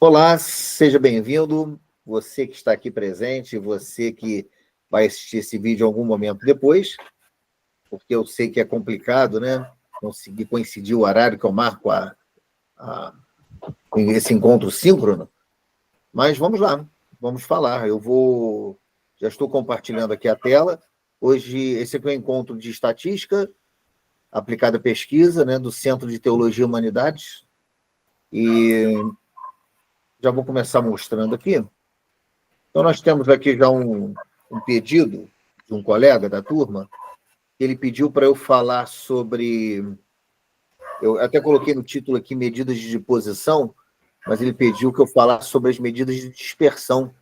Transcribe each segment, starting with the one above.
Olá, seja bem-vindo, você que está aqui presente, você que vai assistir esse vídeo em algum momento depois, porque eu sei que é complicado, né? Conseguir coincidir o horário que eu marco esse encontro síncrono, mas vamos lá, vamos falar. Já estou compartilhando aqui a tela. Hoje, esse aqui é o encontro de estatística aplicada à pesquisa, né, do Centro de Teologia e Humanidades, e já vou começar mostrando aqui. Então, nós temos aqui já um pedido de um colega da turma, que ele pediu para eu falar sobre... Eu até coloquei no título aqui medidas de posição, mas ele pediu que eu falasse sobre as medidas de dispersão.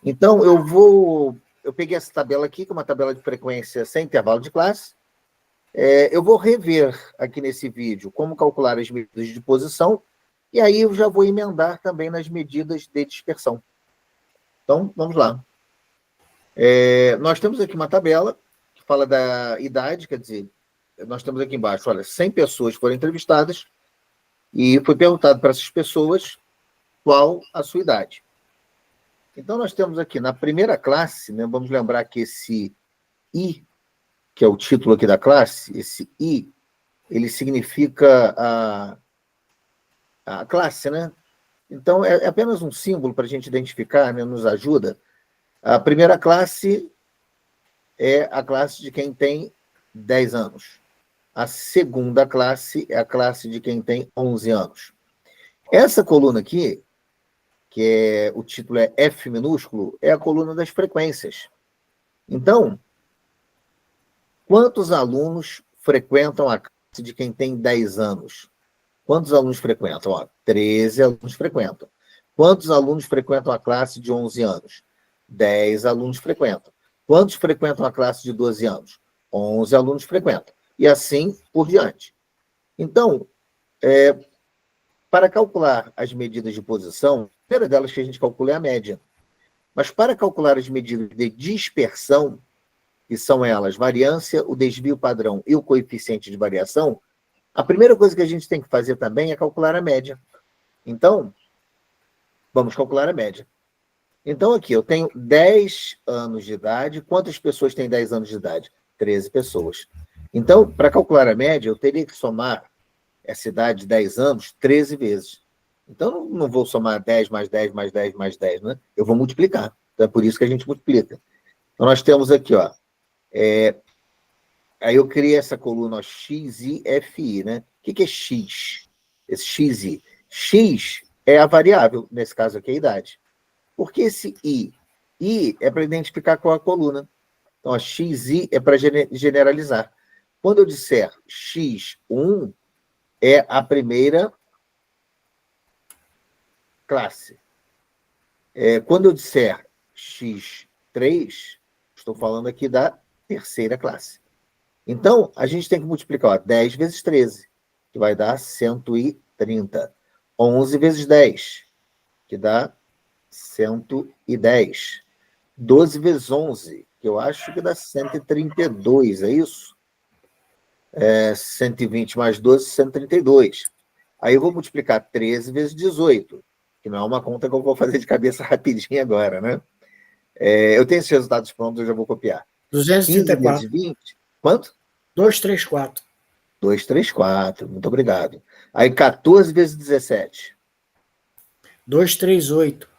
Então, eu peguei essa tabela aqui, que é uma tabela de frequência sem intervalo de classe. Eu vou rever aqui nesse vídeo como calcular as medidas de posição, e aí eu já vou emendar também nas medidas de dispersão. Então, vamos lá. Nós temos aqui uma tabela que fala da idade, quer dizer, nós temos aqui embaixo, olha, 100 pessoas foram entrevistadas e foi perguntado para essas pessoas qual a sua idade. Então, nós temos aqui na primeira classe, né, vamos lembrar que esse I, que é o título aqui da classe, esse I, ele significa a classe, né? Então, é apenas um símbolo para a gente identificar, né, nos ajuda. A primeira classe é a classe de quem tem 10 anos. A segunda classe é a classe de quem tem 11 anos. Essa coluna aqui, o título é F minúsculo, é a coluna das frequências. Então, quantos alunos frequentam a classe de quem tem 10 anos? Quantos alunos frequentam? 13 alunos frequentam. Quantos alunos frequentam a classe de 11 anos? 10 alunos frequentam. Quantos frequentam a classe de 12 anos? 11 alunos frequentam. E assim por diante. Então, para calcular as medidas de posição, a primeira delas que a gente calcula é a média. Mas para calcular as medidas de dispersão, que são elas variância, o desvio padrão e o coeficiente de variação, a primeira coisa que a gente tem que fazer também é calcular a média. Então, vamos calcular a média. Então, aqui, eu tenho 10 anos de idade. Quantas pessoas têm 10 anos de idade? 13 pessoas. Então, para calcular a média, eu teria que somar essa idade de 10 anos 13 vezes. Então, não vou somar 10 mais 10 mais 10 mais 10, né? Eu vou multiplicar. Então, é por isso que a gente multiplica. Então, nós temos aqui, ó, aí eu criei essa coluna, ó, X, I, F, I, né? O que é X? Esse X, I. X é a variável, nesse caso aqui, a idade. Por que esse I? I é para identificar qual é a coluna. Então, a XI é para generalizar. Quando eu disser X1, é a primeira classe. Quando eu disser X3, estou falando aqui da terceira classe. Então, a gente tem que multiplicar, ó, 10 vezes 13, que vai dar 130. 11 vezes 10, que dá 110. 12 vezes 11, que eu acho que dá 132, é isso? 120 mais 12, 132. Aí eu vou multiplicar 13 vezes 18, que não é uma conta que eu vou fazer de cabeça rapidinho agora, né? Eu tenho esses resultados prontos, eu já vou copiar. 15 vezes 20, quanto? 234. 234, muito obrigado. Aí 14 vezes 17. 238.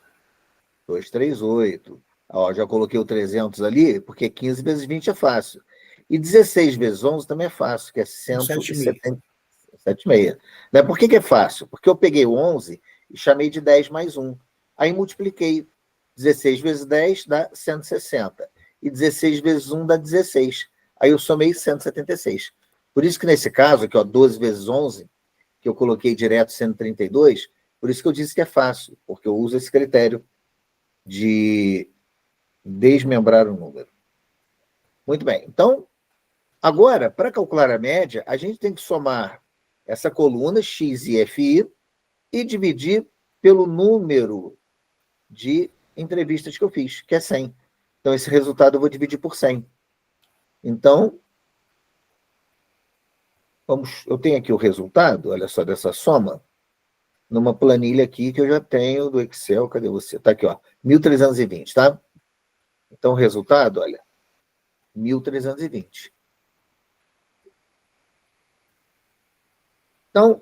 238. Ó, já coloquei o 300 ali, porque 15 vezes 20 é fácil. E 16 vezes 11 também é fácil, que é 176. Né? Por que é fácil? Porque eu peguei o 11 e chamei de 10 mais 1. Aí multipliquei. 16 vezes 10 dá 160. E 16 vezes 1 dá 16. Aí eu somei 176. Por isso que nesse caso, aqui, ó, 12 vezes 11, que eu coloquei direto 132, por isso que eu disse que é fácil, porque eu uso esse critério de desmembrar o número. Muito bem. Então, agora, para calcular a média, a gente tem que somar essa coluna X e FI e dividir pelo número de entrevistas que eu fiz, que é 100. Então, esse resultado eu vou dividir por 100. Então, eu tenho aqui o resultado, olha só, dessa soma. numa planilha aqui que eu já tenho do Excel. Cadê você? Está aqui, ó, 1.320, tá? Então, o resultado, olha, 1.320. Então,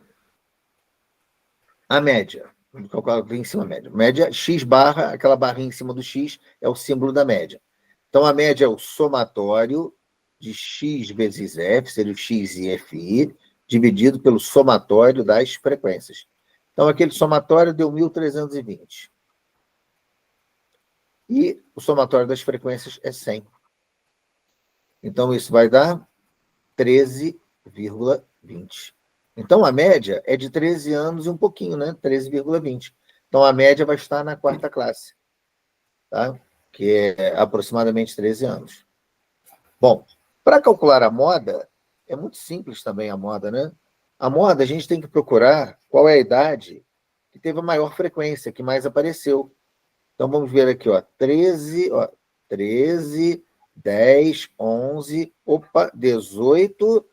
a média, vamos calcular aqui em cima a média. Média x barra, aquela barrinha em cima do x, é o símbolo da média. Então, a média é o somatório de x vezes f, seria o x e fi, dividido pelo somatório das frequências. Então, aquele somatório deu 1.320. E o somatório das frequências é 100. Então, isso vai dar 13,20. Então, a média é de 13 anos e um pouquinho, né? 13,20. Então, a média vai estar na quarta classe, tá? Que é aproximadamente 13 anos. Bom, para calcular a moda, é muito simples também a moda, né? A moda, a gente tem que procurar qual é a idade que teve a maior frequência, que mais apareceu. Então, vamos ver aqui, ó, 13, 10, 11, 18,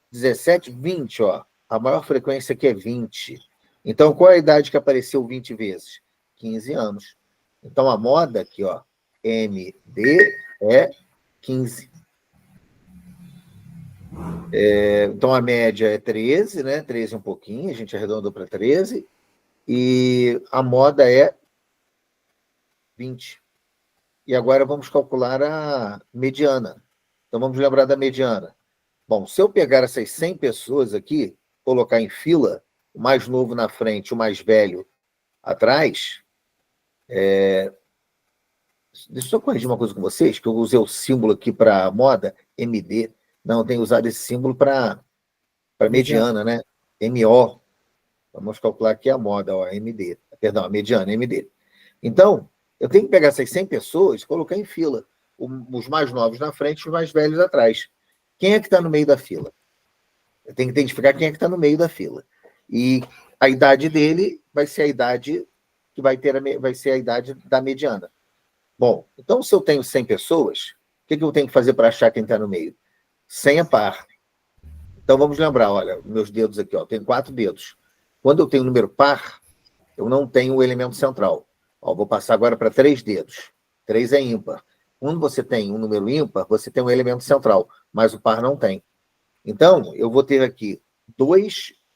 17, 20, ó. A maior frequência aqui é 20. Então, qual é a idade que apareceu 20 vezes? 15 anos. Então, a moda aqui, ó, MD é 15. Então, a média é 13, né? 13 um pouquinho, a gente arredondou para 13. E a moda é 20. E agora vamos calcular a mediana. Então, vamos lembrar da mediana. Bom, se eu pegar essas 100 pessoas aqui, colocar em fila, o mais novo na frente, o mais velho atrás, deixa eu só corrigir uma coisa com vocês, que eu usei o símbolo aqui para moda, MD. Não, eu tenho usado esse símbolo para mediana, né? MO. Vamos calcular aqui a moda, ó, MD. Perdão, a mediana, MD. Então, eu tenho que pegar essas 100 pessoas e colocar em fila. Os mais novos na frente e os mais velhos atrás. Quem é que está no meio da fila? Eu tenho que identificar quem é que está no meio da fila. E a idade dele vai ser a idade que vai ser a idade da mediana. Bom, então se eu tenho 100 pessoas, o que eu tenho que fazer para achar quem está no meio? 100 é par. Então vamos lembrar, olha, meus dedos aqui, ó, eu tenho 4 dedos. Quando eu tenho um número par, eu não tenho o elemento central. Ó, vou passar agora para 3 dedos. 3 é ímpar. Quando você tem um número ímpar, você tem um elemento central, mas o par não tem. Então, eu vou ter aqui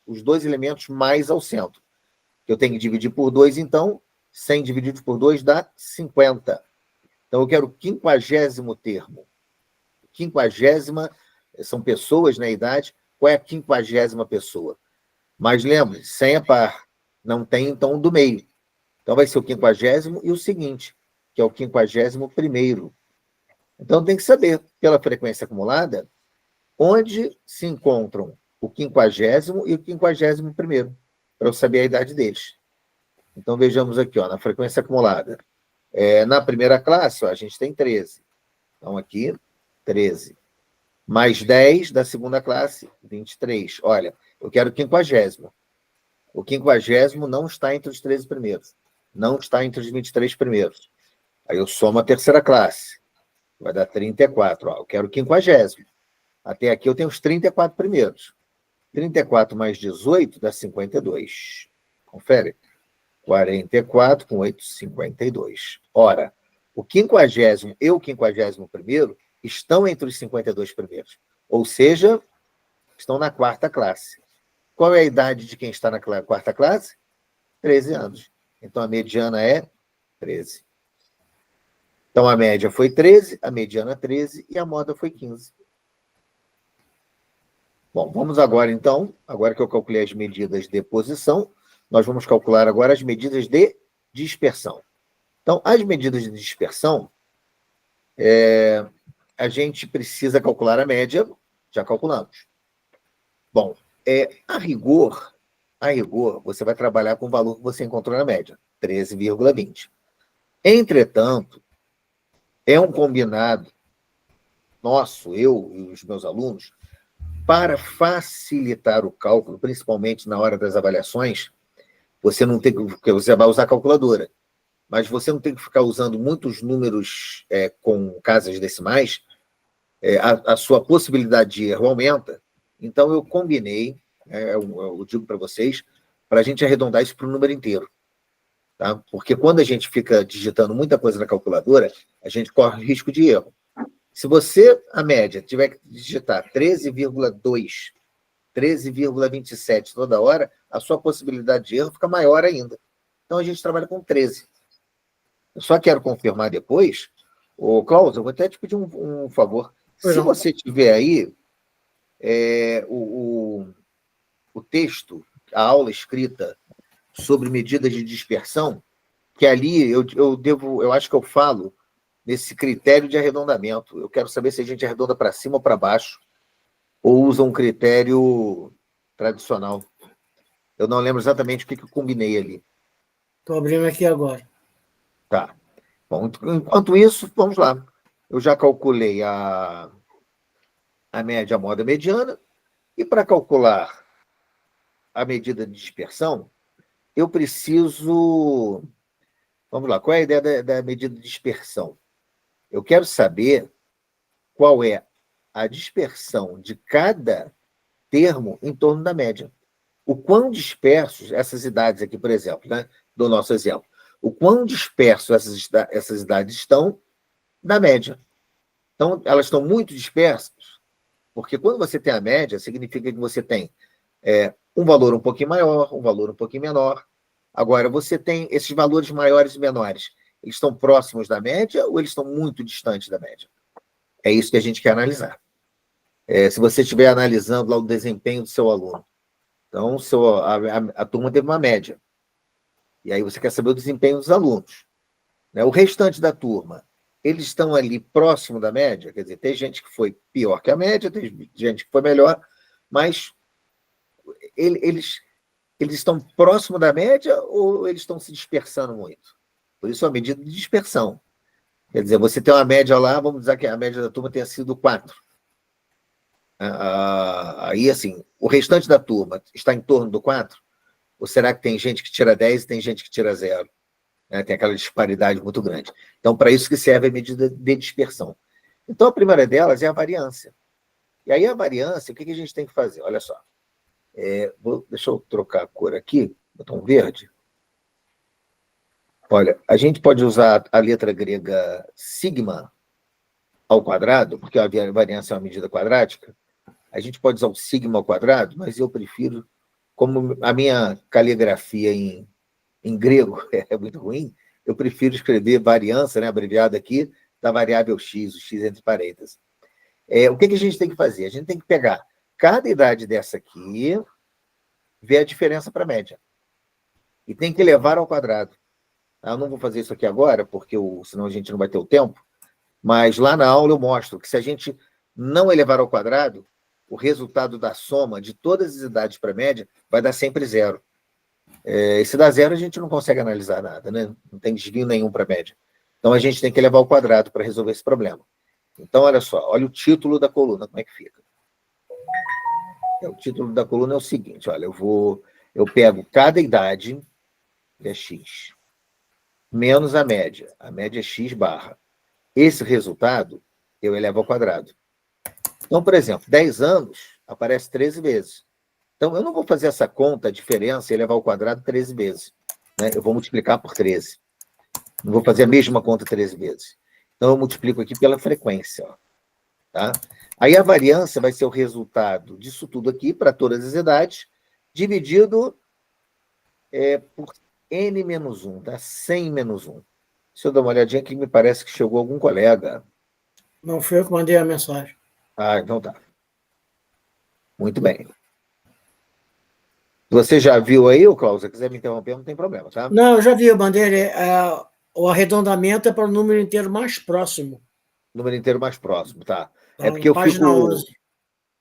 os dois elementos mais ao centro. Eu tenho que dividir por 2, então, 100 dividido por 2 dá 50. Então, eu quero o 50º termo. 50ª são pessoas na idade. Qual é a 50ª pessoa? Mas lembre, 100 é par. Não tem, então, do meio. Então, vai ser o 50º e o seguinte, que é o 51º. Então, tem que saber, pela frequência acumulada, onde se encontram o 50º e o 51º, para eu saber a idade deles. Então, vejamos aqui, ó, na frequência acumulada. Na primeira classe, ó, a gente tem 13. Então, aqui, 13. Mais 10 da segunda classe, 23. Olha, eu quero o 50º. O 50º não está entre os 13 primeiros. Não está entre os 23 primeiros. Aí eu somo a terceira classe. Vai dar 34. Ó, eu quero o 50º. Até aqui eu tenho os 34 primeiros. 34 mais 18 dá 52. Confere. 44 com 8, 52. Ora, o 50º e o 51º estão entre os 52 primeiros. Ou seja, estão na quarta classe. Qual é a idade de quem está na quarta classe? 13 anos. Então, a mediana é 13. Então, a média foi 13, a mediana 13 e a moda foi 15. Bom, vamos agora, então, agora que eu calculei as medidas de posição, nós vamos calcular agora as medidas de dispersão. Então, as medidas de dispersão, a gente precisa calcular a média, já calculamos. Bom, a rigor, você vai trabalhar com o valor que você encontrou na média, 13,20. Entretanto, é um combinado nosso, eu e os meus alunos, para facilitar o cálculo, principalmente na hora das avaliações, você não tem que você vai usar a calculadora, mas você não tem que ficar usando muitos números com casas decimais, a sua possibilidade de erro aumenta. Então, eu combinei, eu digo para vocês, para a gente arredondar isso para o número inteiro. Tá? Porque quando a gente fica digitando muita coisa na calculadora, a gente corre risco de erro. Se você, a média, tiver que digitar 13,2, 13,27 toda hora, a sua possibilidade de erro fica maior ainda. Então, a gente trabalha com 13. Eu só quero confirmar depois. Ô, Cláudio, eu vou até te pedir um favor. Se você tiver aí o texto, a aula escrita sobre medidas de dispersão, que ali eu acho que eu falo nesse critério de arredondamento. Eu quero saber se a gente arredonda para cima ou para baixo, ou usa um critério tradicional. Eu não lembro exatamente o que eu combinei ali. Estou abrindo aqui agora. Tá. Bom, enquanto isso, vamos lá. Eu já calculei a média, a moda mediana, e para calcular a medida de dispersão, eu preciso... Vamos lá, qual é a ideia da medida de dispersão? Eu quero saber qual é a dispersão de cada termo em torno da média. O quão dispersos essas idades aqui, por exemplo, né, do nosso exemplo, o quão dispersos essas idades estão na média. Então, elas estão muito dispersas, porque quando você tem a média, significa que você tem um valor um pouquinho maior, um valor um pouquinho menor. Agora, você tem esses valores maiores e menores. Eles estão próximos da média ou eles estão muito distantes da média? É isso que a gente quer analisar. Se você estiver analisando lá o desempenho do seu aluno, então a turma teve uma média, e aí você quer saber o desempenho dos alunos. Né? O restante da turma, eles estão ali próximo da média, quer dizer, tem gente que foi pior que a média, tem gente que foi melhor, mas eles estão próximo da média ou eles estão se dispersando muito? Por isso, a medida de dispersão. Quer dizer, você tem uma média lá, vamos dizer que a média da turma tenha sido 4. Aí, assim, o restante da turma está em torno do 4? Ou será que tem gente que tira 10 e tem gente que tira 0? Tem aquela disparidade muito grande. Então, para isso que serve a medida de dispersão. Então, a primeira delas é a variância. E aí, a variância, o que a gente tem que fazer? Olha só. Deixa eu trocar a cor aqui, botar um verde. Olha, a gente pode usar a letra grega sigma ao quadrado, porque a variância é uma medida quadrática. A gente pode usar o sigma ao quadrado, mas eu prefiro, como a minha caligrafia em grego é muito ruim, eu prefiro escrever variância, né, abreviada aqui, da variável x, o x entre parênteses. O que a gente tem que fazer? A gente tem que pegar cada idade dessa aqui, ver a diferença para a média. E tem que levar ao quadrado. Eu não vou fazer isso aqui agora, porque senão a gente não vai ter o tempo, mas lá na aula eu mostro que se a gente não elevar ao quadrado, o resultado da soma de todas as idades para a média vai dar sempre 0. E se dá 0, a gente não consegue analisar nada, né? Não tem desvio nenhum para a média. Então, a gente tem que levar ao quadrado para resolver esse problema. Então, olha só, olha o título da coluna, como é que fica. O título da coluna é o seguinte, olha, eu pego cada idade, que é x, menos a média é x barra. Esse resultado, eu elevo ao quadrado. Então, por exemplo, 10 anos aparece 13 vezes. Então, eu não vou fazer essa conta, a diferença, e elevar ao quadrado 13 vezes. Né? Eu vou multiplicar por 13. Não vou fazer a mesma conta 13 vezes. Então, eu multiplico aqui pela frequência. Ó, tá? Aí, a variância vai ser o resultado disso tudo aqui, para todas as idades, dividido por n menos 1, tá? 100 menos 1. Deixa eu dar uma olhadinha aqui, me parece que chegou algum colega. Não foi eu que mandei a mensagem. Então tá. Muito bem. Você já viu aí, Cláudio? Se quiser me interromper, não tem problema, tá? Não, eu já vi, eu mandei. O arredondamento é para o número inteiro mais próximo. Número inteiro mais próximo, tá? Tá, Porque página 11.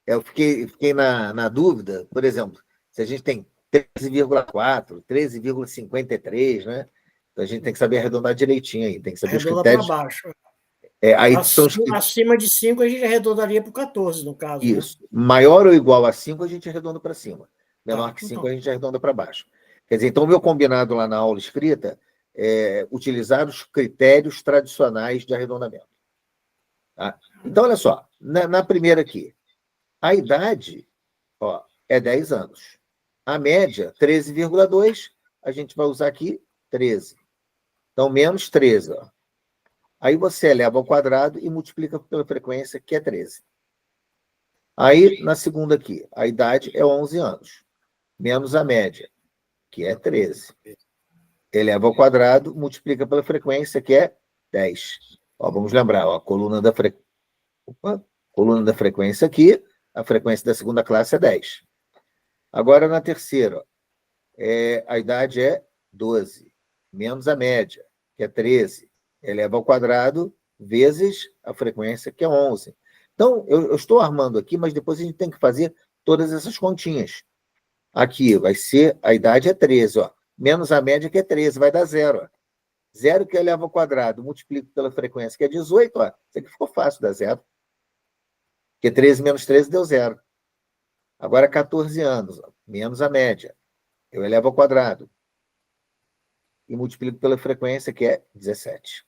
eu fiquei na dúvida, por exemplo, se a gente tem 13,4, 13,53, né? Então a gente tem que saber arredondar direitinho aí, tem que saber os Arredonda para critérios. baixo. Aí são os Acima de 5, a gente arredondaria para o 14, no caso. Isso. Né? Maior ou igual a 5, a gente arredonda para cima. Menor que 5, então. a gente arredonda para baixo. Quer dizer, então, o meu combinado lá na aula escrita é utilizar os critérios tradicionais de arredondamento. Tá? Então, olha só, na primeira aqui, a idade é 10 anos. A média, 13,2, a gente vai usar aqui 13. Então, menos 13. Ó. Aí você eleva ao quadrado e multiplica pela frequência, que é 13. Aí, na segunda aqui, a idade é 11 anos. Menos a média, que é 13. Eleva ao quadrado, multiplica pela frequência, que é 10. Ó, vamos lembrar, ó, coluna da frequência aqui, a frequência da segunda classe é 10. Agora, na terceira, ó, a idade é 12, menos a média, que é 13. Eleva ao quadrado, vezes a frequência, que é 11. Então, eu estou armando aqui, mas depois a gente tem que fazer todas essas continhas. Aqui vai ser, a idade é 13, ó, menos a média, que é 13, vai dar 0. Ó. 0 que eleva ao quadrado, multiplico pela frequência, que é 18, ó. Isso aqui ficou fácil, dá 0. Porque 13 menos 13 deu 0. Agora, 14 anos, ó, menos a média. Eu elevo ao quadrado e multiplico pela frequência, que é 17.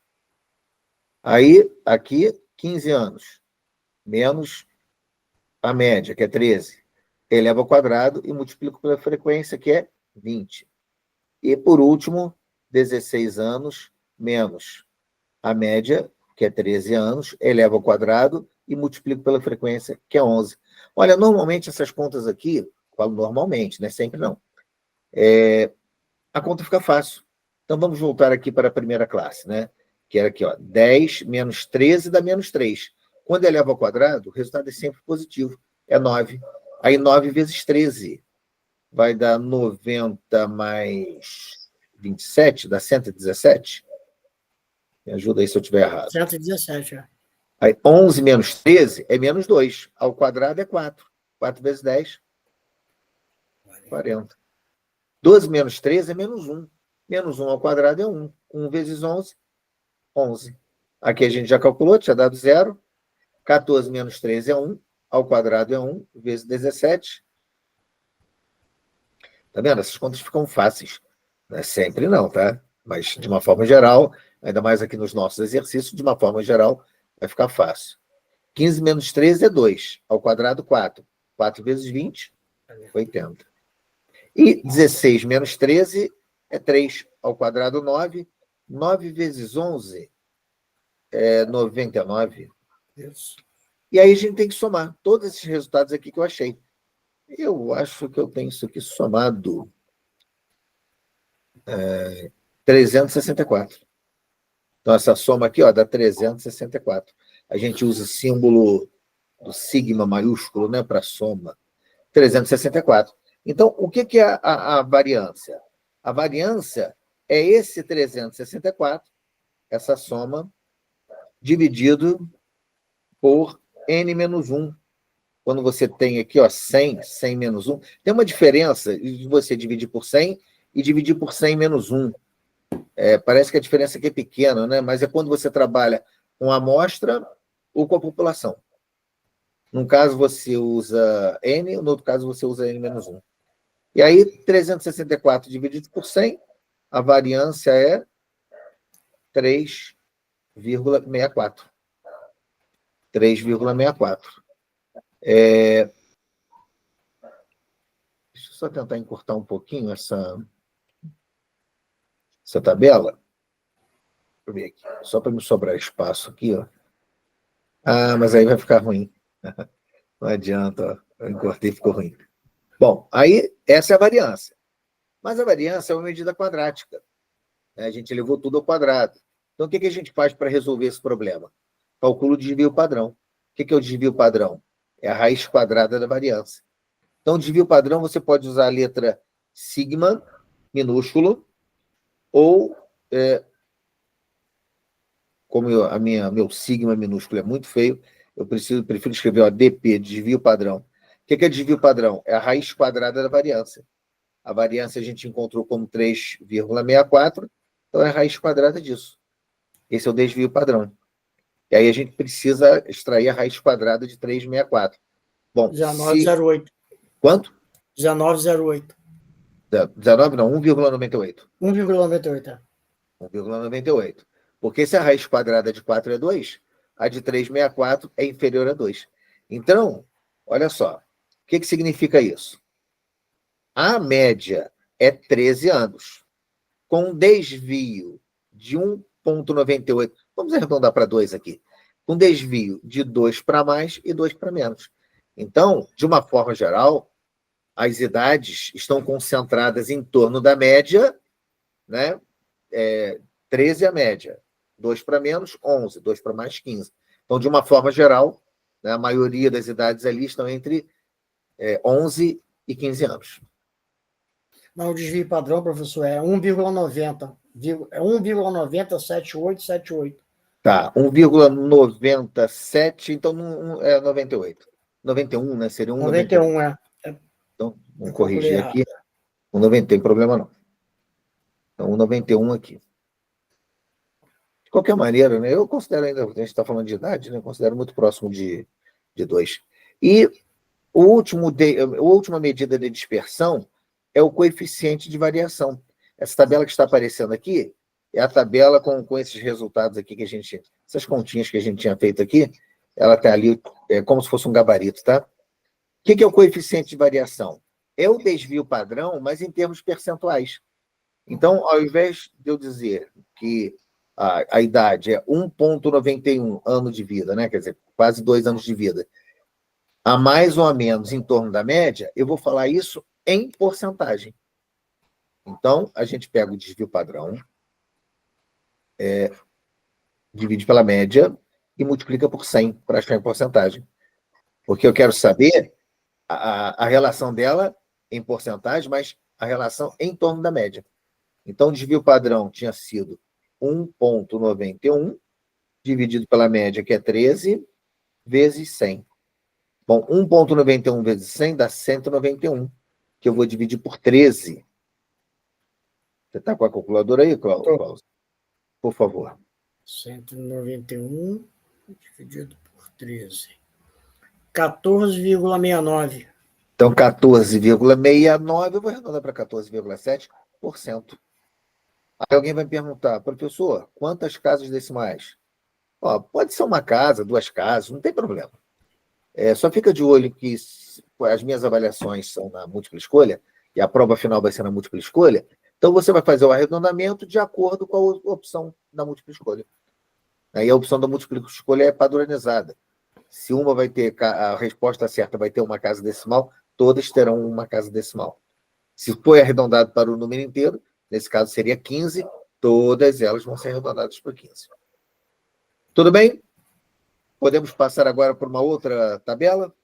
Aí, aqui, 15 anos, menos a média, que é 13. Elevo ao quadrado e multiplico pela frequência, que é 20. E, por último, 16 anos, menos a média, que é 13 anos, elevo ao quadrado e multiplico pela frequência, que é 11. Olha, normalmente essas contas aqui, falo normalmente, né? Sempre não. A conta fica fácil. Então, vamos voltar aqui para a primeira classe, né? Que era aqui, ó, 10 menos 13 dá menos 3. Quando eleva ao quadrado, o resultado é sempre positivo, é 9. Aí, 9 vezes 13 vai dar 90 mais 27, dá 117. Me ajuda aí se eu estiver errado. 117, é. Aí, 11 menos 13 é menos 2. Ao quadrado é 4. 4 vezes 10, 40. 12 menos 13 é menos 1. Menos 1 ao quadrado é 1. 1 vezes 11, 11. Aqui a gente já calculou, tinha dado 0. 14 menos 13 é 1. Ao quadrado é 1, vezes 17. Tá vendo? Essas contas ficam fáceis. Não é sempre não, tá? Mas, de uma forma geral, ainda mais aqui nos nossos exercícios, de uma forma geral, vai ficar fácil. 15 menos 13 é 2. Ao quadrado, 4. 4 vezes 20, 80. E 16 menos 13 é 3. Ao quadrado, 9. 9 vezes 11 é 99. Isso. E aí a gente tem que somar todos esses resultados aqui que eu achei. Eu acho que eu tenho isso aqui somado 364. Então, essa soma aqui, ó, dá 364. A gente usa o símbolo do sigma maiúsculo, né, para soma. 364. Então, o que é a variância? A variância é esse 364, essa soma, dividido por n menos 1. Quando você tem aqui, ó, 100, 100 menos 1, tem uma diferença de você dividir por 100 e dividir por 100 menos 1. Parece que a diferença aqui é pequena, né? Mas é quando você trabalha com a amostra ou com a população. Num caso, você usa n, no outro caso, você usa n menos 1. E aí, 364 dividido por 100, a variância é 3,64. 3,64. Deixa eu só tentar encurtar um pouquinho essa tabela. Deixa eu ver aqui. Só para me sobrar espaço aqui, ó. Ah, mas aí vai ficar ruim. Não adianta, ó. Eu encurtei e ficou ruim. Bom, aí essa é a variância. Mas a variância é uma medida quadrática. A gente levou tudo ao quadrado. Então, o que a gente faz para resolver esse problema? Calcula o desvio padrão. O que é o desvio padrão? É a raiz quadrada da variância. Então, o desvio padrão, você pode usar a letra sigma, minúsculo, ou, como meu sigma minúsculo é muito feio, eu prefiro escrever, ó, DP, desvio padrão. O que é desvio padrão? É a raiz quadrada da variância. A variância a gente encontrou como 3,64, então é a raiz quadrada disso. Esse é o desvio padrão. E aí a gente precisa extrair a raiz quadrada de 3,64. Bom, 19,08. Quanto? 19,08. 19 não, 1,98. 1,98. 1,98. Porque se a raiz quadrada de 4 é 2, a de 3,64 é inferior a 2. Então, olha só, o que significa isso? A média é 13 anos, com desvio de 1,98. Vamos arredondar para 2 aqui. Com desvio de 2 para mais e 2 para menos. Então, de uma forma geral, as idades estão concentradas em torno da média, né? 13 a média, 2 para menos, 11, 2 para mais, 15. Então, de uma forma geral, né, a maioria das idades ali estão entre 11 e 15 anos. Mas o desvio padrão, professor, é 1,90. É 1,907878. Tá, 1,97, então não é 98. 91, né? Seria 1,91. 91, é. Então, vamos Eu calculei corrigir errado. aqui. 1,90, não tem problema não. Então, 1,91 aqui. De qualquer maneira, né? Eu considero ainda, a gente está falando de idade, né? Eu considero muito próximo de 2. E a última medida de dispersão é o coeficiente de variação. Essa tabela que está aparecendo aqui é a tabela com esses resultados aqui que a gente... Essas continhas que a gente tinha feito aqui, ela está ali como se fosse um gabarito, tá? O que é o coeficiente de variação? É o desvio padrão, mas em termos percentuais. Então, ao invés de eu dizer que a idade é 1,91 ano de vida, né? Quer dizer, quase 2 anos de vida, a mais ou a menos em torno da média, eu vou falar isso em porcentagem. Então, a gente pega o desvio padrão, divide pela média e multiplica por 100 para achar em porcentagem. Porque eu quero saber a relação dela em porcentagem, mas a relação em torno da média. Então, o desvio padrão tinha sido 1,91 dividido pela média, que é 13, vezes 100. Bom, 1,91 vezes 100 dá 191, que eu vou dividir por 13. Você está com a calculadora aí, Klaus? Por favor. 191 dividido por 13. 14,69. Então, 14,69, eu vou arredondar para 14,7%. Aí alguém vai me perguntar, professor, quantas casas decimais? Pode ser uma casa, 2 casas, não tem problema. Só fica de olho que as minhas avaliações são na múltipla escolha, e a prova final vai ser na múltipla escolha, então você vai fazer o arredondamento de acordo com a opção da múltipla escolha. Aí a opção da múltipla escolha é padronizada. Se uma vai ter, a resposta certa vai ter uma casa decimal, todas terão uma casa decimal. Se for arredondado para o número inteiro, nesse caso seria 15, todas elas vão ser arredondadas para 15. Tudo bem? Podemos passar agora para uma outra tabela?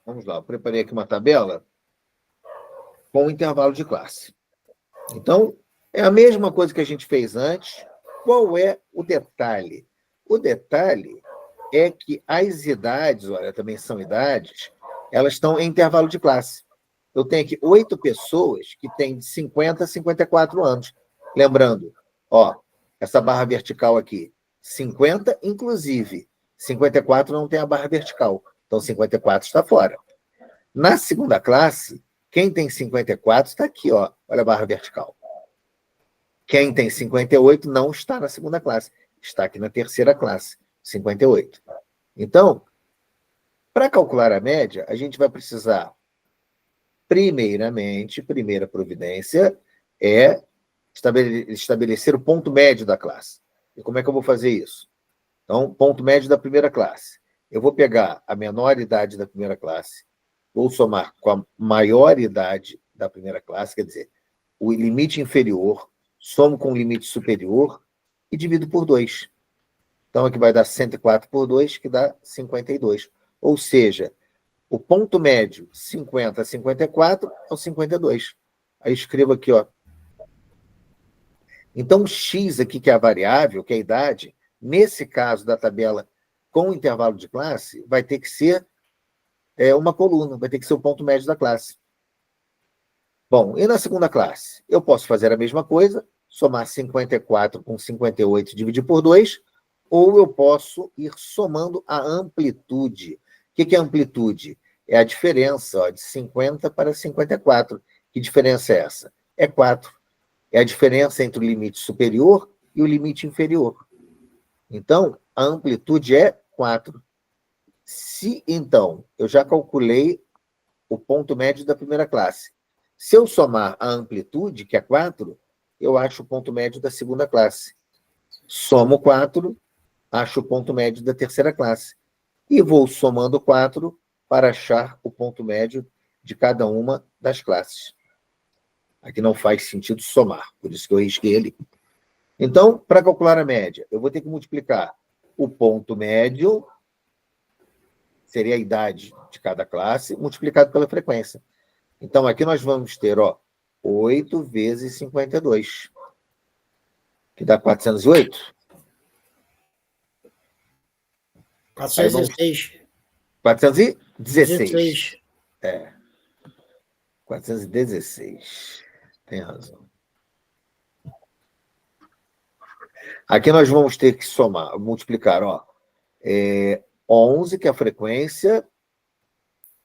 Vamos lá, eu preparei aqui uma tabela com o intervalo de classe. Então, é a mesma coisa que a gente fez antes. Qual é o detalhe? O detalhe é que as idades, olha, também são idades, elas estão em intervalo de classe. Eu tenho aqui 8 pessoas que têm de 50 a 54 anos. Lembrando, essa barra vertical aqui, 50 inclusive. 54 não tem a barra vertical. Então, 54 está fora. Na segunda classe, quem tem 54 está aqui, olha a barra vertical. Quem tem 58 não está na segunda classe, está aqui na terceira classe, 58. Então, para calcular a média, a gente vai precisar, primeira providência, é estabelecer o ponto médio da classe. E como é que eu vou fazer isso? Então, ponto médio da primeira classe. Eu vou pegar a menor idade da primeira classe, vou somar com a maior idade da primeira classe, quer dizer, o limite inferior, somo com o limite superior e divido por 2. Então, aqui vai dar 104 por 2, que dá 52. Ou seja, o ponto médio, 50 a 54, é o 52. Aí escrevo aqui, Então, o x aqui, que é a variável, que é a idade, nesse caso da tabela com intervalo de classe, vai ter que ser uma coluna, vai ter que ser o ponto médio da classe. Bom, e na segunda classe? Eu posso fazer a mesma coisa, somar 54 com 58 e dividir por 2, ou eu posso ir somando a amplitude. O que é amplitude? É a diferença de 50 para 54. Que diferença é essa? É 4. É a diferença entre o limite superior e o limite inferior. Então, a amplitude é 4. Se, então, eu já calculei o ponto médio da primeira classe. Se eu somar a amplitude, que é 4, eu acho o ponto médio da segunda classe. Somo 4, acho o ponto médio da terceira classe. E vou somando 4 para achar o ponto médio de cada uma das classes. Aqui não faz sentido somar, por isso que eu risquei ali. Então, para calcular a média, eu vou ter que multiplicar o ponto médio, seria a idade de cada classe, multiplicado pela frequência. Então, aqui nós vamos ter 8 vezes 52, que dá 408. Aí vamos... 416. 416. 416. Tem razão. Aqui nós vamos ter que somar, multiplicar, 11, que é a frequência,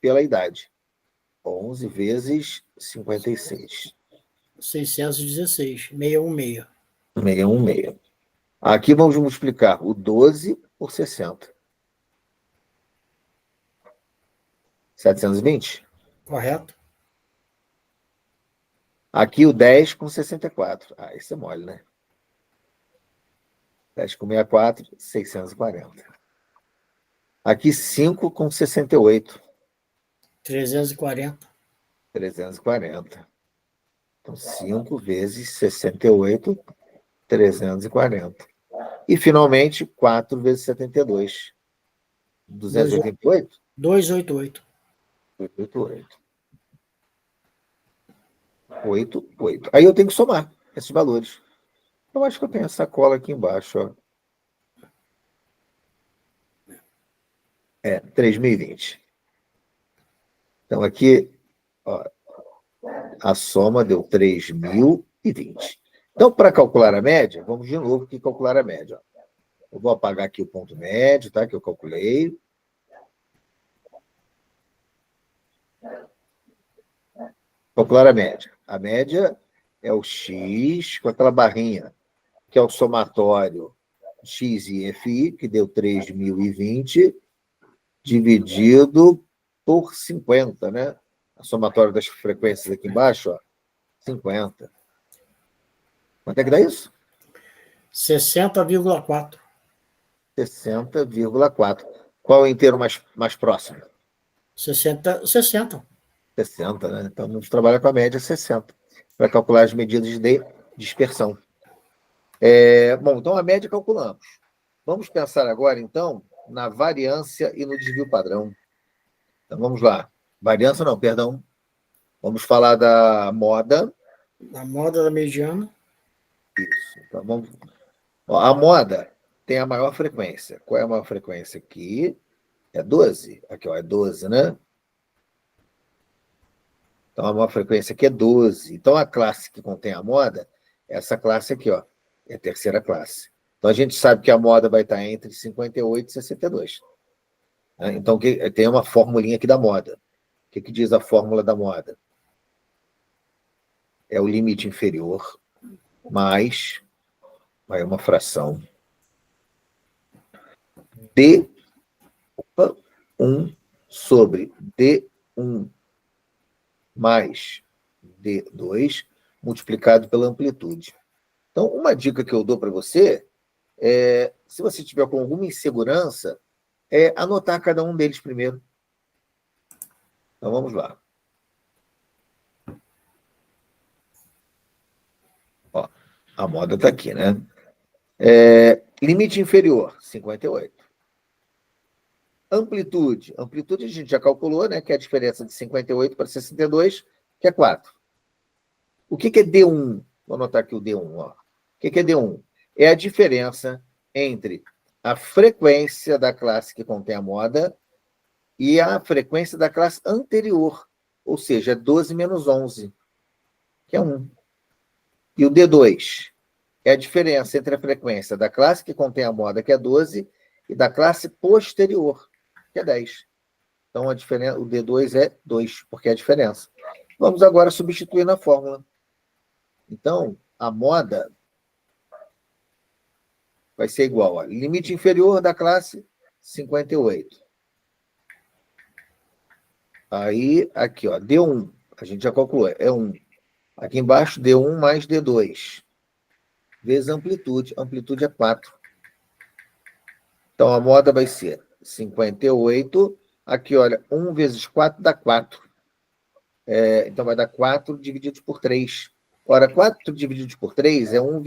pela idade. 11 vezes 56. 616. 616. 616. Aqui vamos multiplicar o 12 por 60. 720. Correto? Aqui o 10 com 64. Isso é mole, né? 10 com 64, 640. Aqui 5 com 68. 340. 340. Então, 5 vezes 68, 340. E, finalmente, 4 vezes 72. 288? 288. 88. 88. Aí eu tenho que somar esses valores. Eu acho que eu tenho essa cola aqui embaixo. 3.020. Então, aqui, a soma deu 3.020. Então, para calcular a média, vamos de novo aqui calcular a média. Eu vou apagar aqui o ponto médio, tá? Que eu calculei. Calcular a média. A média é o x com aquela barrinha, que é o somatório x e fi, que deu 3.020, dividido por 50, né? A somatória das frequências aqui embaixo, 50. Quanto é que dá isso? 60,4. 60,4. Qual é o inteiro mais próximo? 60. 60, né? Então, vamos trabalhar com a média 60, para calcular as medidas de dispersão. Bom, então a média calculamos. Vamos pensar agora, então, na variância e no desvio padrão. Então, vamos lá. Variância não, perdão. Vamos falar da moda. A moda da mediana. Isso. Então, vamos... A moda tem a maior frequência. Qual é a maior frequência aqui? É 12. Aqui, é 12, né? Então, a maior frequência aqui é 12. Então, a classe que contém a moda é essa classe aqui, é a terceira classe. Então, a gente sabe que a moda vai estar entre 58 e 62. Né? Então, tem uma formulinha aqui da moda. O que diz a fórmula da moda? É o limite inferior mais uma fração D1 sobre D1 mais D2 multiplicado pela amplitude. Então, uma dica que eu dou para você é, se você tiver com alguma insegurança, anotar cada um deles primeiro. Então, vamos lá. A moda está aqui, né? Limite inferior, 58. Amplitude a gente já calculou, né? Que é a diferença de 58 para 62, que é 4. O que é D1? Vou anotar aqui o D1. O que é D1? É a diferença entre a frequência da classe que contém a moda e a frequência da classe anterior, ou seja, 12 menos 11, que é 1. E o D2 é a diferença entre a frequência da classe que contém a moda, que é 12, e da classe posterior, que é 10. Então, a diferença, o D2 é 2, porque é a diferença. Vamos agora substituir na fórmula. Então, a moda vai ser igual a limite inferior da classe, 58, Aí, aqui, ó, D1, a gente já calculou, é 1. Aqui embaixo, D1 mais D2, vezes a amplitude. A amplitude é 4. Então, a moda vai ser 58. Aqui, olha, 1 vezes 4 dá 4. Então, vai dar 4 dividido por 3. Ora, 4 dividido por 3 é 1,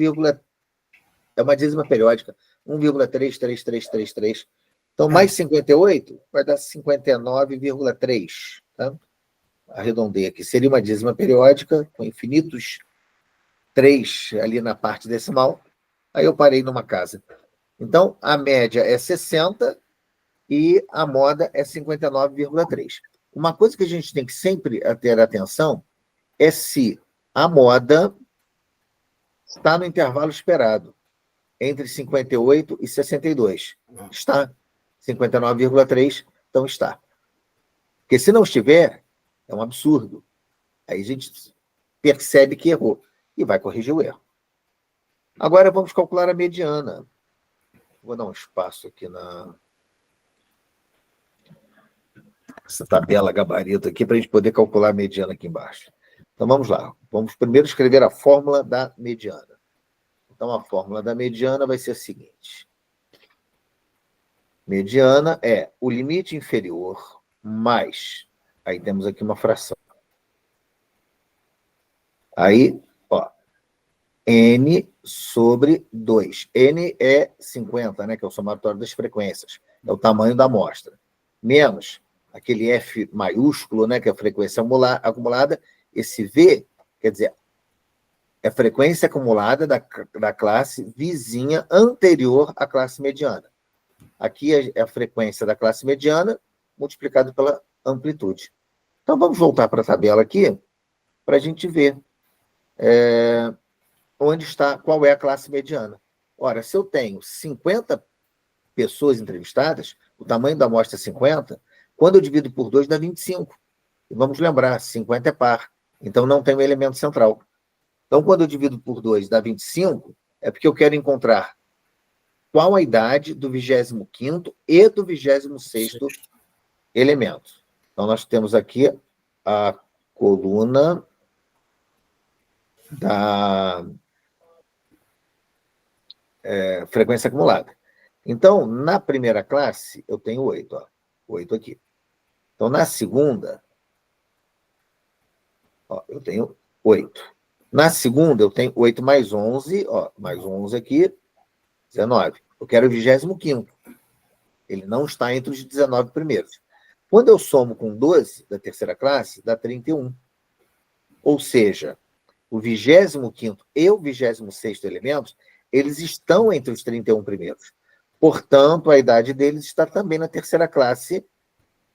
é uma dízima periódica. 1,33333. Então, mais 58 vai dar 59,3. Tá? Arredondei aqui. Seria uma dízima periódica com infinitos 3 ali na parte decimal. Aí eu parei numa casa. Então, a média é 60 e a moda é 59,3. Uma coisa que a gente tem que sempre ter atenção é se a moda está no intervalo esperado, entre 58 e 62. Está. 59,3, então está. Porque se não estiver, é um absurdo. Aí a gente percebe que errou e vai corrigir o erro. Agora vamos calcular a mediana. Vou dar um espaço aqui essa tabela gabarito aqui para a gente poder calcular a mediana aqui embaixo. Então vamos lá. Vamos primeiro escrever a fórmula da mediana. Então a fórmula da mediana vai ser a seguinte. Mediana é o limite inferior mais, aí temos aqui uma fração. Aí, ó, N sobre 2. N é 50, né, que é o somatório das frequências. É o tamanho da amostra. Menos aquele F maiúsculo, né, que é a frequência acumulada. Esse V, quer dizer, é a frequência acumulada da classe vizinha anterior à classe mediana. Aqui é a frequência da classe mediana multiplicado pela amplitude. Então, vamos voltar para a tabela aqui para a gente ver onde está, qual é a classe mediana. Ora, se eu tenho 50 pessoas entrevistadas, o tamanho da amostra é 50, quando eu divido por 2 dá 25. E vamos lembrar, 50 é par, então não tem um elemento central. Então, quando eu divido por 2 dá 25, é porque eu quero encontrar qual a idade do 25º e do 26º elemento. Então, nós temos aqui a coluna da frequência acumulada. Então, na primeira classe, eu tenho 8. Ó, 8 aqui. Então, na segunda, ó, eu tenho 8. Na segunda, eu tenho 8 mais 11, ó, mais 11 aqui, 19. Eu quero o 25º. Ele não está entre os 19 primeiros. Quando eu somo com 12 da terceira classe, dá 31. Ou seja, o 25º e o 26º elementos, eles estão entre os 31 primeiros. Portanto, a idade deles está também na terceira classe,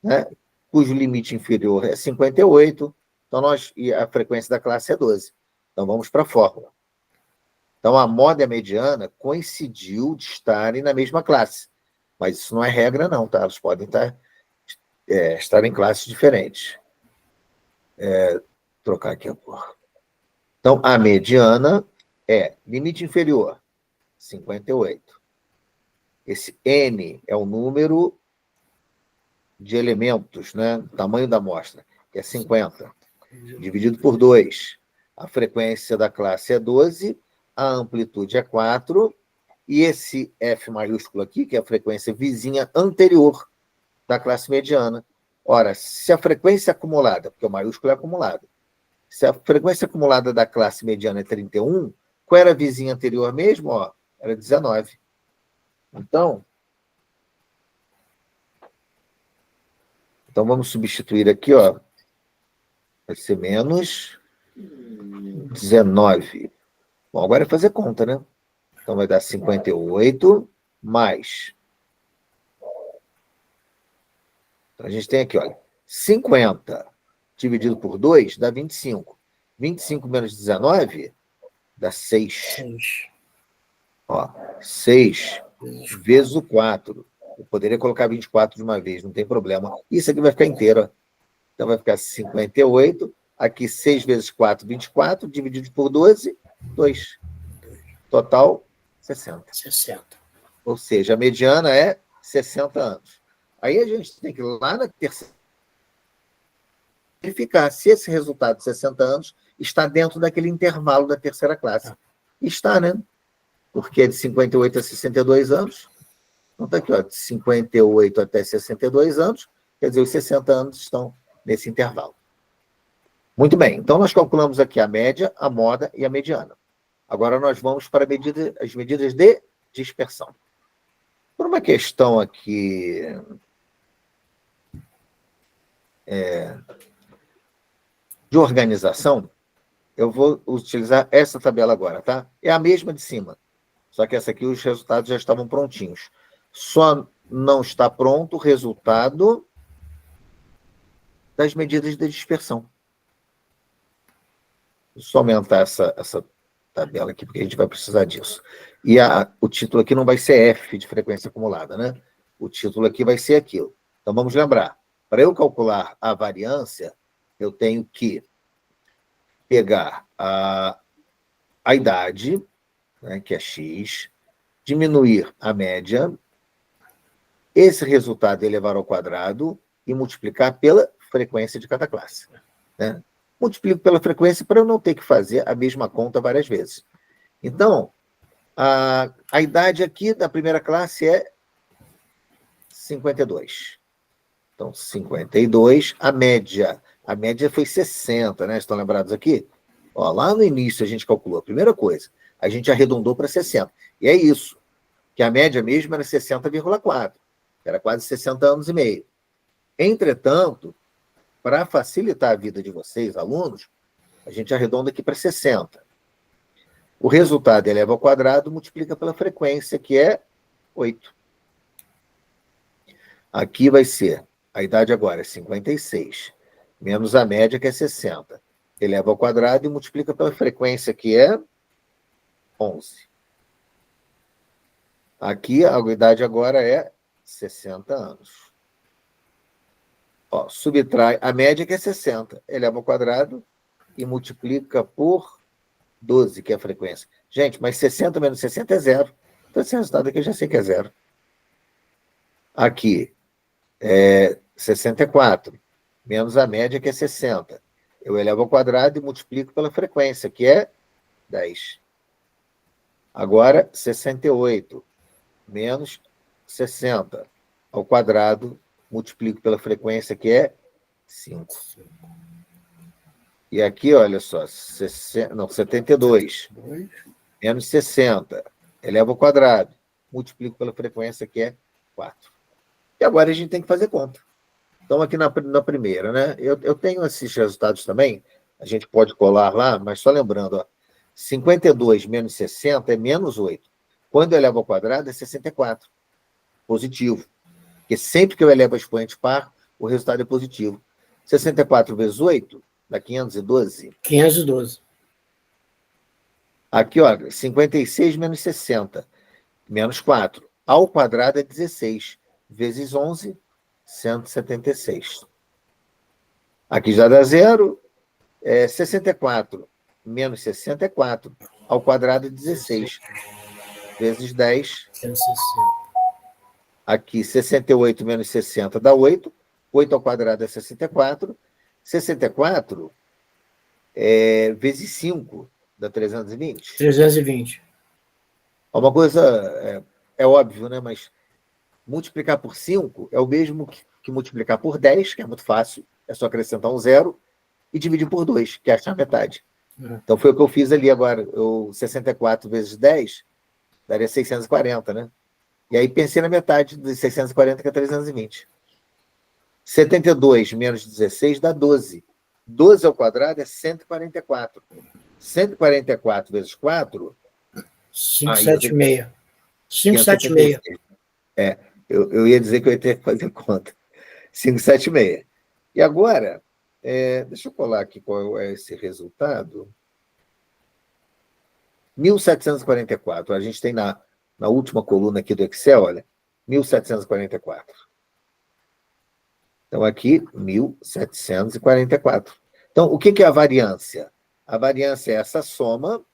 né, cujo limite inferior é 58, então e a frequência da classe é 12. Então, vamos para a fórmula. Então, a moda e a mediana coincidiu de estarem na mesma classe. Mas isso não é regra, não, tá? Elas podem estar em classes diferentes. Trocar aqui a cor. Então, a mediana é limite inferior, 58. Esse N é o número de elementos, né? O tamanho da amostra, que é 50, dividido por 2. A frequência da classe é 12, a amplitude é 4, e esse F maiúsculo aqui, que é a frequência vizinha anterior da classe mediana. Ora, se a frequência acumulada, porque o maiúsculo é acumulado, se a frequência acumulada da classe mediana é 31, qual era a vizinha anterior mesmo? Ó, era 19. Então, vamos substituir aqui, ó, vai ser menos 19. Bom, agora é fazer conta, né? Então, vai dar 58 mais. Então, a gente tem aqui, olha, 50 dividido por 2 dá 25. 25 menos 19 dá 6. Ó, 6 vezes o 4. Eu poderia colocar 24 de uma vez, não tem problema. Isso aqui vai ficar inteiro. Ó. Então, vai ficar 58. Aqui, 6 vezes 4, 24. Dividido por 12, 2. Total, 60. Ou seja, a mediana é 60 anos. Aí a gente tem que ir lá na terceira verificar se esse resultado de 60 anos está dentro daquele intervalo da terceira classe. Está, né? Porque é de 58 a 62 anos. Então, está aqui, ó, de 58 até 62 anos, quer dizer, os 60 anos estão nesse intervalo. Muito bem, então nós calculamos aqui a média, a moda e a mediana. Agora nós vamos para as medidas de dispersão. Por uma questão aqui de organização, eu vou utilizar essa tabela agora, tá? É a mesma de cima, só que essa aqui os resultados já estavam prontinhos. Só não está pronto o resultado das medidas de dispersão. Vou só aumentar essa tabela aqui, porque a gente vai precisar disso. E o título aqui não vai ser F de frequência acumulada, né? O título aqui vai ser aquilo. Então, vamos lembrar, para eu calcular a variância, eu tenho que pegar a idade, né, que é X, diminuir a média, esse resultado elevar ao quadrado e multiplicar pela frequência de cada classe, né? Multiplico pela frequência para eu não ter que fazer a mesma conta várias vezes. Então, a idade aqui da primeira classe é 52. Então, 52, a média foi 60, né? Estão lembrados aqui? Ó, lá no início a gente calculou a primeira coisa, a gente arredondou para 60. E é isso, que a média mesmo era 60,4, era quase 60 anos e meio. Entretanto, para facilitar a vida de vocês, alunos, a gente arredonda aqui para 60. O resultado eleva ao quadrado, multiplica pela frequência, que é 8. Aqui vai ser, a idade agora é 56, menos a média, que é 60. Eleva ao quadrado e multiplica pela frequência, que é 11. Aqui, a idade agora é 60 anos. Ó, subtrai a média, que é 60. Eleva ao quadrado e multiplica por 12, que é a frequência. Gente, mas 60 menos 60 é zero. Então, esse resultado aqui eu já sei que é zero. Aqui é 64, menos a média, que é 60. Eu elevo ao quadrado e multiplico pela frequência, que é 10. Agora, 68, menos 60 ao quadrado, multiplico pela frequência, que é 5. E aqui, olha só, 72, menos 60, eleva ao quadrado, multiplico pela frequência, que é 4. E agora a gente tem que fazer conta. Então, aqui na primeira, né? Eu tenho esses resultados também, a gente pode colar lá, mas só lembrando, ó, 52 menos 60 é menos 8. Quando eu elevo ao quadrado, é 64. Positivo. Porque sempre que eu elevo a expoente par, o resultado é positivo. 64 vezes 8 dá 512. 512. Aqui, ó, 56 menos 60, menos 4. Ao quadrado é 16. Vezes 11, 176. Aqui já dá zero. 64 menos 60 é 4. Ao quadrado é 16. Vezes 10. 160. Aqui, 68 menos 60 dá 8. 8 ao quadrado é 64. 64 vezes 5 dá 320. 320. Uma coisa é óbvio, né? Mas multiplicar por 5 é o mesmo que multiplicar por 10, que é muito fácil. É só acrescentar um zero e dividir por 2, que é achar a metade. Então, foi o que eu fiz ali agora. 64 vezes 10 daria 640, né? E aí pensei na metade de 640, que é 320. 72 menos 16 dá 12. 12 ao quadrado é 144. 144 vezes 4... 576. 576. Eu ia dizer que eu ia ter que fazer conta. 576. E agora, deixa eu colar aqui qual é esse resultado. 1744. A gente tem na última coluna aqui do Excel, olha, 1744. Então, aqui, 1744. Então, o que é a variância? A variância é essa soma,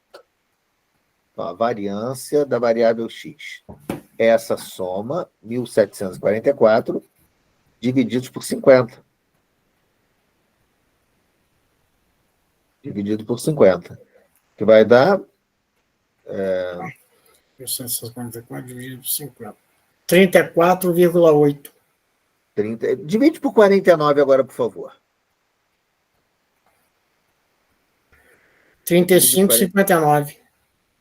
ó, a variância da variável x. É essa soma, 1744, divididos por 50. dividido por 50, que vai dar 154 dividido por 50. 34,8. 30. Divide por 49 agora, por favor. 35,59.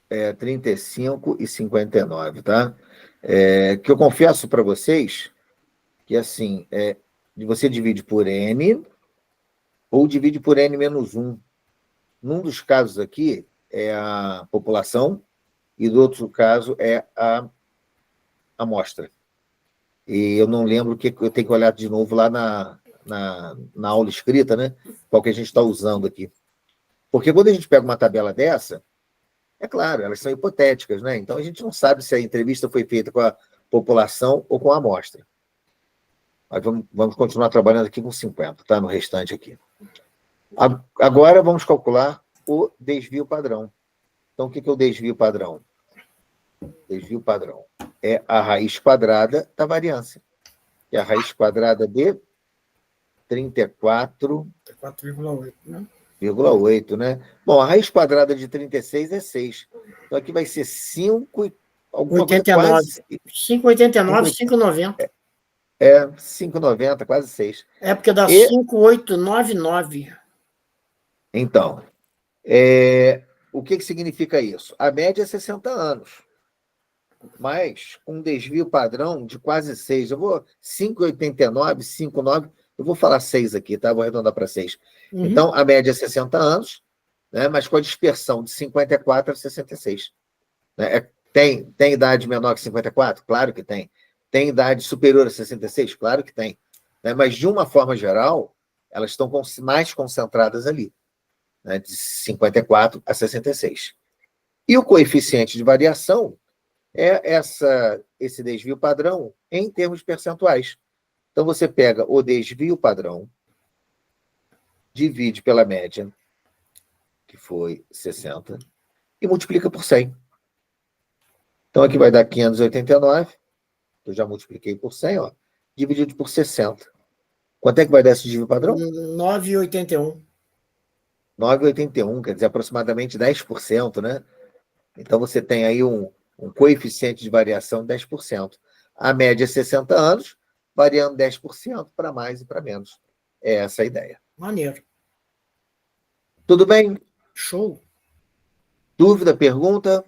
35,59, tá? Que eu confesso para vocês que, assim, você divide por N ou divide por N menos 1. Num dos casos aqui é a população e do outro caso é a amostra. E eu não lembro o que eu tenho que olhar de novo lá na aula escrita, né? Qual que a gente está usando aqui. Porque quando a gente pega uma tabela dessa, é claro, elas são hipotéticas, né? Então a gente não sabe se a entrevista foi feita com a população ou com a amostra. Mas vamos continuar trabalhando aqui com 50, tá? No restante aqui. Agora vamos calcular o desvio padrão. Então, o que é o desvio padrão? Desvio padrão é a raiz quadrada da variância. É a raiz quadrada de 34,8, né? 34,8, né? Bom, a raiz quadrada de 36 é 6. Então, aqui vai ser 5 e alguma 89. coisa quase... 5,89, 5,90. 5,90, quase 6. É porque dá 5,899. Então, o que significa isso? A média é 60 anos. Mas com um desvio padrão de quase 6. Eu vou 5,89, 5,9. Eu vou falar 6 aqui, tá? Vou arredondar para 6. Uhum. Então, a média é 60 anos, né? Mas com a dispersão de 54 a 66. Né? Tem idade menor que 54? Claro que tem. Tem idade superior a 66? Claro que tem. Né? Mas, de uma forma geral, elas estão mais concentradas ali, né? De 54 a 66. E o coeficiente de variação é esse desvio padrão em termos percentuais. Então, você pega o desvio padrão, divide pela média, que foi 60, e multiplica por 100. Então, aqui vai dar 589, eu já multipliquei por 100, ó, dividido por 60. Quanto é que vai dar esse desvio padrão? 9,81. 9,81, quer dizer, aproximadamente 10%, né? Então, você tem aí um coeficiente de variação de 10%. A média é 60 anos, variando 10% para mais e para menos. É essa a ideia. Maneiro. Tudo bem? Show. Dúvida, pergunta?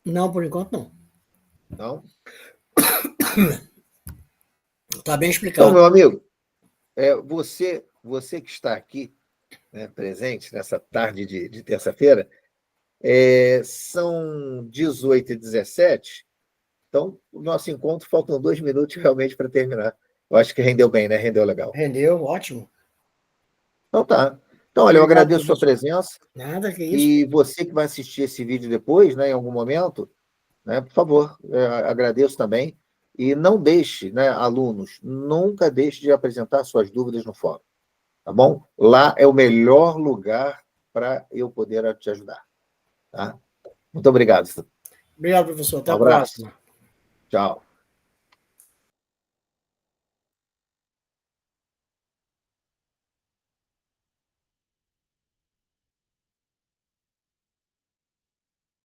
Não, por enquanto não. Não? Está bem explicado. Então, meu amigo, você que está aqui, né, presente nessa tarde de terça-feira, são 18h17. Então, o nosso encontro, faltam 2 minutos realmente para terminar. Eu acho que rendeu bem, né? Rendeu legal. Rendeu, ótimo. Então tá. Então, olha, eu agradeço a sua presença. Nada, que isso. E você que vai assistir esse vídeo depois, né, em algum momento, né, por favor, agradeço também. E não deixe, né, alunos, nunca deixe de apresentar suas dúvidas no fórum. Tá bom? Lá é o melhor lugar para eu poder te ajudar. Tá? Muito obrigado. Obrigado, professor. Até Um a abraço. próxima. Tchau.